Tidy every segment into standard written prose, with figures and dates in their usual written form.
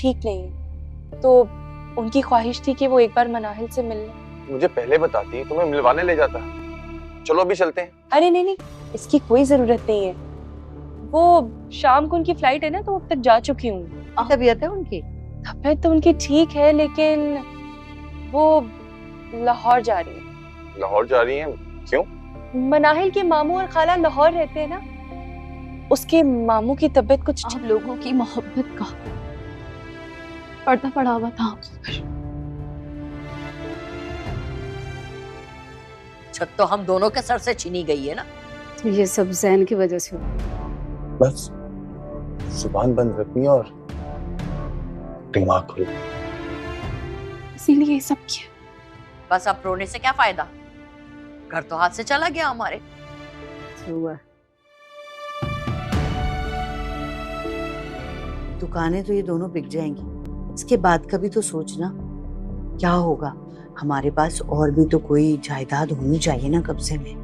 ठीक नहीं है, तो उनकी ख्वाहिश थी कि वो एक बार मनाहिल से मिल लें। मुझे पहले बताती तो मैं मिलवाने ले जाता। चलो अभी चलते हैं। अरे नहीं, इसकी कोई जरूरत नहीं है। वो शाम को उनकी फ्लाइट है ना, तो अब तक जा चुकी हूँ। तबीयत है उनकी? तबीयत तो उनकी ठीक है, लेकिन वो लाहौर जा रही है। लाहौर जा रही हैं? क्यों? मनाहिल के मामू और खाला लाहौर रहते हैं ना, उसके मामू की तबीयत कुछ आप लोगों की मोहब्बत का पर्दा पड़ा हुआ था। छत तो हम दोनों के सर से छीनी गई है ना। तो ये सब ज़ैन की वजह से हुआ। बस जुबान बंद रखनी और दिमाग खुल। इसीलिए ये सब किया। बस अब रोने से क्या फायदा, घर तो हाथ से चला गया हमारे। हुआ दुकानें तो ये दोनों बिक जाएंगी, इसके बाद का भी तो सोचना क्या होगा। हमारे पास और भी तो कोई जायदाद होनी चाहिए ना कब्जे में।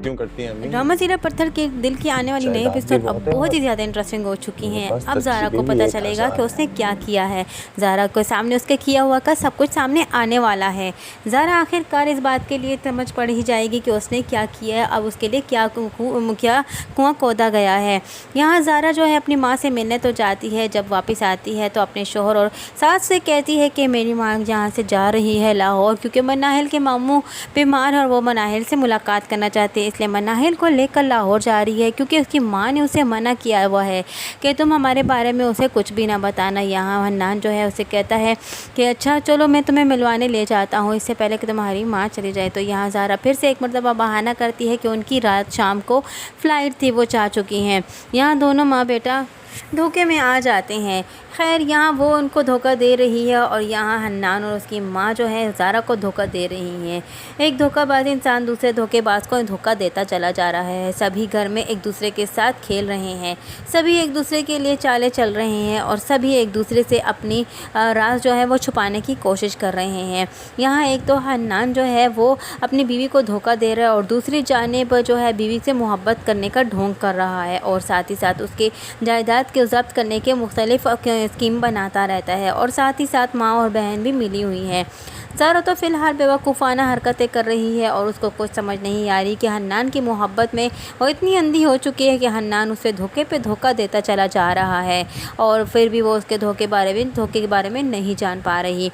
क्यों करती हैं अम्मी? ड्रामा सीरियल पत्थर के दिल की आने वाली नई एपिसोड अब बहुत ही ज़्यादा इंटरेस्टिंग हो चुकी हैं। अब ज़ारा को पता चलेगा कि उसने क्या किया है। ज़ारा को सामने उसके किया हुआ का सब कुछ सामने आने वाला है। ज़ारा आखिरकार इस बात के लिए समझ पड़ ही जाएगी कि उसने क्या किया है, अब उसके लिए क्या कुआं खोदा गया है। यहाँ ज़ारा जो है अपनी माँ से मिलने तो जाती है, जब वापस आती है तो अपने शोहर और सास से कहती है कि मेरी माँ यहाँ से जा रही है लाहौर, क्योंकि मनाहिल के मामू बीमार है और वो मनाहिल से मुलाकात करना चाहते हैं, इसलिए मनाहिल को लेकर लाहौर जा रही है। क्योंकि उसकी माँ ने उसे मना किया हुआ है कि तुम हमारे बारे में उसे कुछ भी ना बताना। यहाँ हन्नान जो है उसे कहता है कि अच्छा चलो मैं तुम्हें मिलवाने ले जाता हूँ, इससे पहले कि तुम्हारी माँ चली जाए। तो यहाँ ज़ारा फिर से एक मरतबा बहाना करती है कि उनकी रात शाम को फ़्लाइट थी, वो जा चुकी हैं। यहाँ दोनों माँ बेटा धोखे में आ जाते हैं। खैर यहाँ वो उनको धोखा दे रही है और यहाँ हन्नान और उसकी माँ जो है ज़ारा को धोखा दे रही हैं। एक धोखाबाज इंसान दूसरे धोखेबाज को धोखा देता चला जा रहा है। सभी घर में एक दूसरे के साथ खेल रहे हैं, सभी एक दूसरे के लिए चालें चल रहे हैं और सभी एक दूसरे से अपनी राज जो है वो छुपाने की कोशिश कर रहे हैं। यहाँ एक तो हन्नान जो है वो अपनी बीवी को धोखा दे रहा है और दूसरी जानिब जो है बीवी से मोहब्बत करने का ढोंग कर रहा है और साथ ही साथ उसके जायदाद के ज़ब्त करने के मुख्तलिफ स्कीम बनाता रहता है और साथ ही साथ माँ और बहन भी मिली हुई हैं। ज़ारा तो फ़िलहाल बेवकूफ़ाना हरकतें कर रही है और उसको कुछ समझ नहीं आ रही कि हन्नान की मोहब्बत में वो इतनी अंधी हो चुकी है कि हन्नान उसे धोखे पे धोखा देता चला जा रहा है और फिर भी वो उसके धोखे के बारे में नहीं जान पा रही।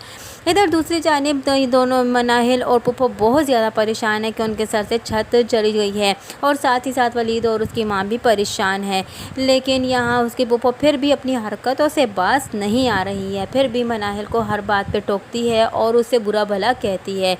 इधर दूसरी जानिब तो ये दोनों मनाहिल और पुप्पो बहुत ज़्यादा परेशान है कि उनके सर से छत चली गई है और साथ ही साथ वलीद और उसकी माँ भी परेशान है। लेकिन यहाँ उसकी पुप्पो फिर भी अपनी हरकतों से बाज नहीं आ रही है, फिर भी मनाहिल को हर बात पे टोकती है और उससे बुरा भला कहती है।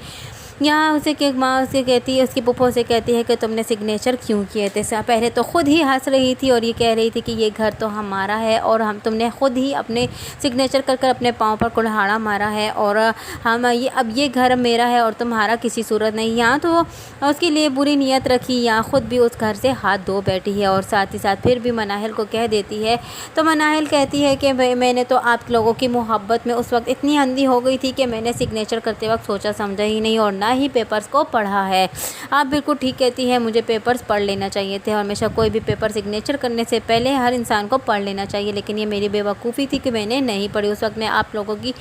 यहाँ उसे कि माँ उसे कहती है, उसकी पुप्पो से कहती है कि तुमने सिग्नेचर क्यों किए थे। पहले तो ख़ुद ही हंस रही थी और ये कह रही थी कि ये घर तो हमारा है और तुमने ख़ुद ही अपने सिग्नेचर कर अपने पाँव पर कुल्हाड़ा मारा है और अब ये घर मेरा है और तुम्हारा किसी सूरत नहीं। यहाँ तो उसके लिए बुरी नीयत रखी, यहाँ ख़ुद भी उस घर से हाथ धो बैठी है और साथ ही साथ फिर भी मनाहिल को कह देती है। तो मनाहिल कहती है कि मैंने तो आप लोगों की मोहब्बत में उस वक्त इतनी अंधी हो गई थी कि मैंने सिग्नेचर करते वक्त सोचा समझा ही नहीं और ना ही पेपर्स को पढ़ा है। आप बिल्कुल ठीक कहती हैं, मुझे पेपर्स पढ़ लेना चाहिए थे। हमेशा कोई भी पेपर सिग्नेचर करने से पहले हर इंसान को पढ़ लेना चाहिए, लेकिन ये मेरी बेवकूफ़ी थी कि मैंने नहीं पढ़ी। उस वक्त मैं आप लोगों की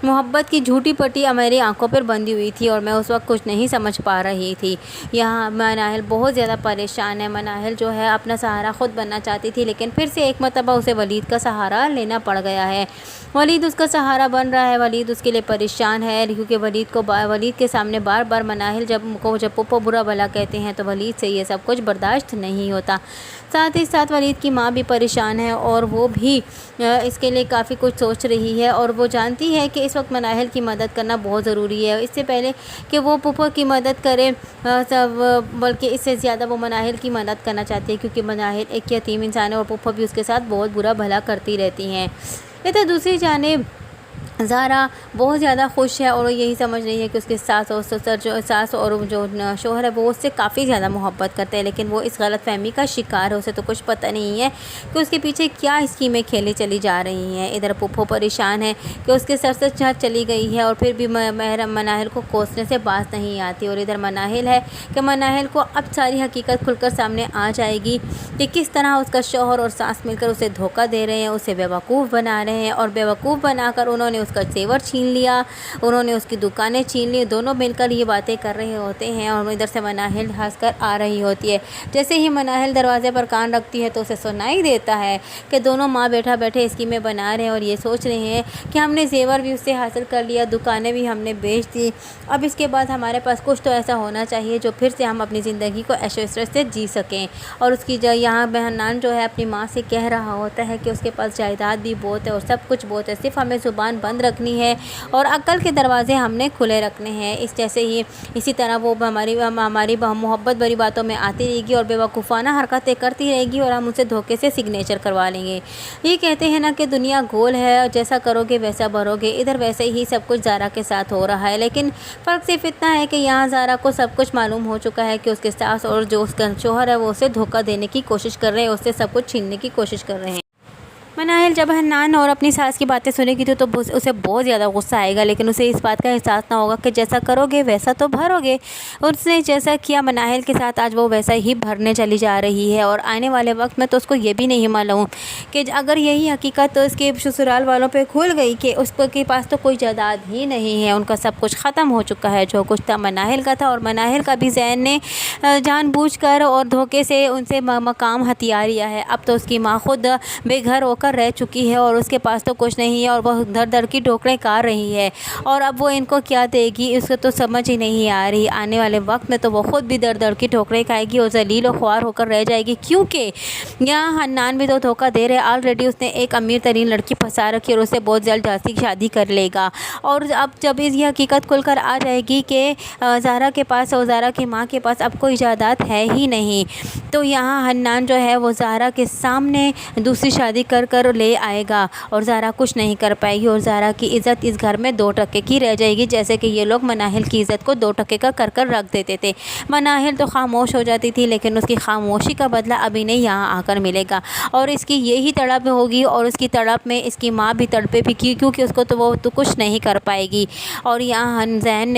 मोहब्बत की झूठी पट्टी मेरी आंखों पर बंधी हुई थी और मैं उस वक्त कुछ नहीं समझ पा रही थी। यहाँ मनाहिल बहुत ज़्यादा परेशान है। मनाहिल जो है अपना सहारा ख़ुद बनना चाहती थी, लेकिन फिर से एक मरतबा उसे वलीद का सहारा लेना पड़ गया है। वलीद उसका सहारा बन रहा है, वलीद उसके लिए परेशान है क्योंकि वलीद के सामने बार बार मनाहिल जब पुप्पो बुरा भला कहते हैं तो वलीद से ये सब कुछ बर्दाश्त नहीं होता। साथ ही साथ वलीद की माँ भी परेशान है और वो भी इसके लिए काफ़ी कुछ सोच रही है और वो जानती है कि इस वक्त मनाहिल की मदद करना बहुत ज़रूरी है। इससे पहले कि वो पुप्पो की मदद करे बल्कि इससे ज़्यादा वो मनाहिल की मदद करना चाहती है, क्योंकि मनाहिल एक यतीम इंसान है और पुप्पो भी उसके साथ बहुत बुरा भला करती रहती हैं। इधर दूसरी जानिब زارا بہت زیادہ خوش ہے اور وہ یہی سمجھ رہی ہے کہ اس کے ساس اور جو شوہر ہے وہ اس سے کافی زیادہ محبت کرتے ہیں، لیکن وہ اس غلط فہمی کا شکار ہے۔ اسے تو کچھ پتہ نہیں ہے کہ اس کے پیچھے کیا اسکیمیں کھیلی چلی جا رہی ہیں۔ ادھر پھپھو پریشان ہے کہ اس کے سر سے چھت چلی گئی ہے اور پھر بھی مناہل کو کوسنے سے باز نہیں آتی، اور ادھر مناہل ہے کہ مناہل کو اب ساری حقیقت کھل کر سامنے آ جائے گی کہ کس طرح اس کا شوہر اور ساس مل کر اسے دھوکہ دے رہے ہیں، اسے بیوقوف بنا رہے ہیں، اور بیوقوف بنا کر انہوں نے اس کا زیور چھین لیا، انہوں نے اس کی دکانیں چھین لی۔ دونوں مل کر یہ باتیں کر رہے ہوتے ہیں اور ادھر سے مناہل ہنس کر آ رہی ہوتی ہے۔ جیسے ہی مناہل دروازے پر کان رکھتی ہے تو اسے سنائی دیتا ہے کہ دونوں ماں بیٹھا بیٹھے اسکیمیں بنا رہے ہیں اور یہ سوچ رہے ہیں کہ ہم نے زیور بھی اس سے حاصل کر لیا، دکانیں بھی ہم نے بیچ دی، اب اس کے بعد ہمارے پاس کچھ تو ایسا ہونا چاہیے جو پھر سے ہم اپنی زندگی کو عیش و عشرت سے جی سکیں۔ اور اس کی یہاں حنان جو ہے اپنی ماں سے کہہ رہا ہوتا ہے کہ اس کے پاس جائیداد بھی بہت ہے اور سب کچھ بہت ہے، صرف ہمیں زبان بند رکھنی ہے اور عقل کے دروازے ہم نے کھلے رکھنے ہیں۔ اسی طرح وہ ہماری محبت بری باتوں میں آتی رہے گی اور بیوقوفانہ حرکتیں کرتی رہے گی اور ہم اسے دھوکے سے سگنیچر کروا لیں گے۔ یہ کہتے ہیں نا کہ دنیا گول ہے اور جیسا کرو گے ویسا بھرو گے، ادھر ویسے ہی سب کچھ زارا کے ساتھ ہو رہا ہے، لیکن فرق صرف اتنا ہے کہ یہاں زارا کو سب کچھ معلوم ہو چکا ہے کہ اس کے ساس اور جو اس کا شوہر ہے وہ اسے دھوکہ دینے کی کوشش کر رہے ہیں، اس سے سب کچھ چھیننے کی کوشش کر رہے ہیں۔ مناہل جب حنان اور اپنی ساس کی باتیں سنے گی تو اسے بہت زیادہ غصہ آئے گا، لیکن اسے اس بات کا احساس نہ ہوگا کہ جیسا کرو گے ویسا تو بھرو گے۔ اس نے جیسا کیا مناہل کے ساتھ آج وہ ویسا ہی بھرنے چلی جا رہی ہے، اور آنے والے وقت میں تو اس کو یہ بھی نہیں معلوم کہ اگر یہی حقیقت تو اس کے سسرال والوں پہ کھل گئی کہ اس کے پاس تو کوئی جائیداد ہی نہیں ہے، ان کا سب کچھ ختم ہو چکا ہے، جو کچھ تھا مناہل کا تھا، اور مناہل کا بھی ذہن نے جان بوجھ کر اور دھوکے سے ان سے مقام ہتھیار لیا ہے۔ اب تو اس کی ماں خود بے گھر ہو کر رہ چکی ہے اور اس کے پاس تو کچھ نہیں ہے اور وہ دھر دھر کی ٹھوکریں کار رہی ہے، اور اب وہ ان کو کیا دے گی اس کو تو سمجھ ہی نہیں آ رہی۔ آنے والے وقت میں تو وہ خود بھی دھر دھر کی ٹھوکریں کھائے گی اور ذلیل و خوار ہو کر رہ جائے گی، کیونکہ یہاں حنان بھی تو دھوکہ دے رہے، آلریڈی اس نے ایک امیر ترین لڑکی پھنسا رکھی اور اس سے بہت جلد شادی کر لے گا، اور اب جب یہ حقیقت کھل کر آ جائے گی کہ زارا کے پاس اور زارا کی ماں کے پاس اب کوئی جائیداد ہے ہی نہیں، تو یہاں حنان جو ہے وہ زارا کے سامنے دوسری شادی کر لے آئے گا اور زارا کچھ نہیں کر پائے گی، اور زارا کی عزت اس گھر میں 2 ٹکے کی رہ جائے گی، جیسے کہ یہ لوگ مناہل کی عزت کو 2 ٹکے کا کر رکھ دیتے تھے۔ مناہل تو خاموش ہو جاتی تھی، لیکن اس کی خاموشی کا بدلہ ابھی نہیں یہاں آ کر ملے گا، اور اس کی یہی تڑپ ہوگی، اور اس کی تڑپ میں اس کی ماں بھی تڑپے بھی کیونکہ اس کو تو وہ تو کچھ نہیں کر پائے گی، اور یہاں ذہن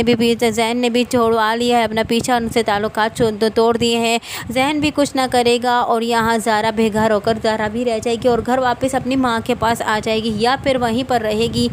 نے بھی چھوڑوا لیا ہے اپنا پیچھا، ان سے تعلقات توڑ دیے ہیں، ذہن بھی کچھ نہ کرے گا، اور یہاں زارا بے گھر ہو کر زارا بھی رہ جائے گی اور گھر واپس اپنی ماں کے پاس آ جائے گی، یا پھر وہیں پر رہے گی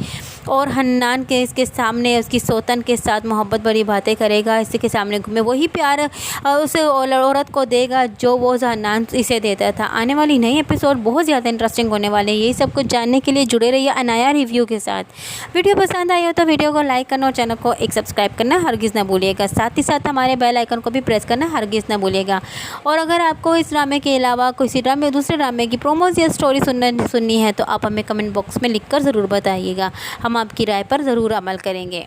اور حنان کے اس کے سامنے اس کی سوتن کے ساتھ محبت بڑی باتیں کرے گا، اس کے سامنے میں وہی پیار اس عورت کو دے گا جو وہ حنان اسے دیتا تھا۔ آنے والی نئی ایپیسوڈ بہت زیادہ انٹرسٹنگ ہونے والے ہیں، یہی سب کچھ جاننے کے لیے جڑے رہیے عنایا ریویو کے ساتھ۔ ویڈیو پسند آئی ہو تو ویڈیو کو لائک کرنا اور چینل کو سبسکرائب کرنا ہرگز نہ بھولیے گا، ساتھ ہی ساتھ ہمارے بیل آئیکن کو بھی پریس کرنا ہرگز نہ بھولیے گا، اور اگر آپ کو اس ڈرامے کے علاوہ کسی دوسرے ڈرامے کی پروموز یا سٹوری سننی ہے تو آپ ہمیں کمنٹ باکس میں لکھ کر ضرور بتائیے گا، ہم آپ کی رائے پر ضرور عمل کریں گے۔